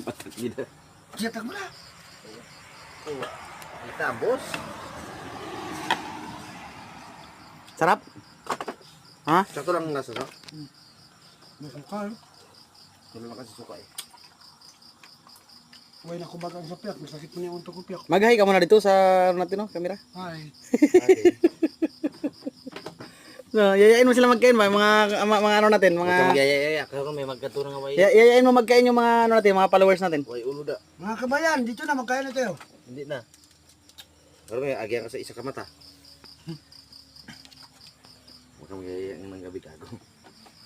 Batak gila. Siyatak mo na. Kita, boss. Sarap. Ha? Sakto lang nasa sa. Masukal. Wala na kasi suka eh. Huwag na kumagang sa piyak. Masakit mo niya ang untok ko piyak. Mag-hi ka muna dito sa natin, no? Camera. Ay. No, yayain mo sila magkain ba? Mga ano natin, Huwag ka mga... magyayaya. Kasi may magkaturang away. Yayain mo magkain yung mga ano natin, mga followers natin. Way ulo da. Mga kabayan, dito na magkaya na tayo. Hindi na. Pero may agyan ka sa isa ka mata. Huwag ka magyayaya ng gabi kago.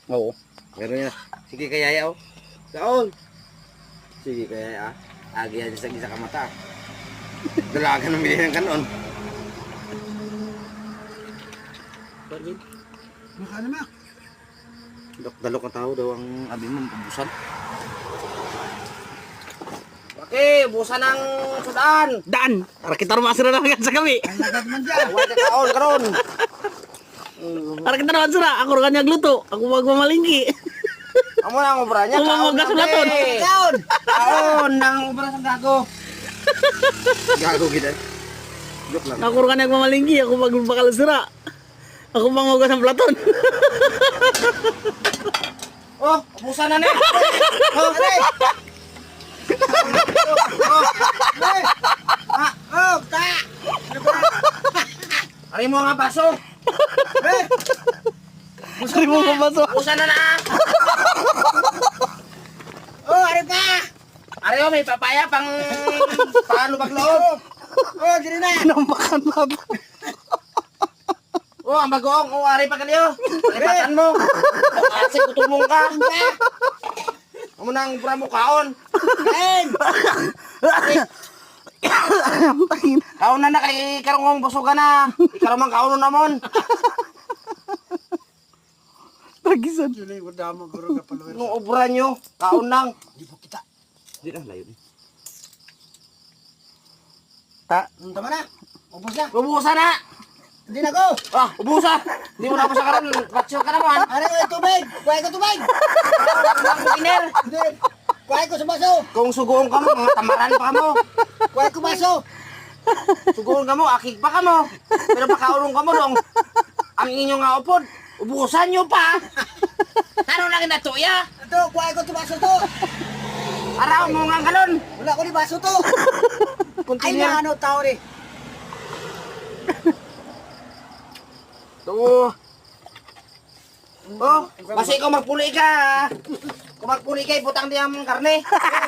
Oo. Meron yan. Sige kayaya oh. Kaon. Sige kayaya ah. Agyan sa isa ka mata. Dalaga ng bilhin ng kanon. Bargin. Maka na mak. Dalok ang tao daw ang abi mo busan. Okay, busan ng sudan. Daan! Para kita rumasira na agad sa kami. Ang lagad man dyan. Huwag ka kaon karon. Para kita rumasira. Ako rin kanya gluto. Ako magmamalingki. Amo na ang obra niya. Kaon Kaon na ton. Kaon. Kaon nang obra sa gago. Gago kita. Joke lang. Ako rin kanya magmamalingki. Ako magbakal sira. Ako mangugas ng platon. Oh, busan na ni. Oh, ani. Hey! Oh, ta! Ari mo nga baso. Hey! Sorry mo mabaso. Busan na na. Oh, ari pa! Ari oh, may papaya pang palubag loob. Oh, dili na! Nambakan na ba? Oh, ang bagoong. Oh, ari pa kanyo. Palipatan mo. Kasi kutumong ka. Amo nang obra mo kaon. Kain! Kaon na kay karong busugan na. Ikaw man kaon namon. Tagisan. Dili ko damo guro ka palo. Nung obra nyo, kaon nang. Di po kita. Di na layo. Tama na. Ubos na. Ubusan na. Hindi na ko. Ah, ubusan. Hindi mo na sa karon. Batsyo ka naman. Ari ko yung tubig. Kuhay ko tubig. Iner. Hindi. Kuhay ko sa baso. Kung sugoon ka mo, mga tamaran pa mo. Kuhay ko baso. Sugoon ka mo, akig pa ka mo. Pero pakaulong ka mo dong. Ang inyong nga upod, ubusan nyo pa. Ano na kinatuya? Ito, kuhay ko to baso to. Araw mo nga galon. Wala ko ni baso to. Ay Continue. na ano tao ni. Oo. Oh, kasi kung magpuli ka, kung magpuli ka, putang di ang karne.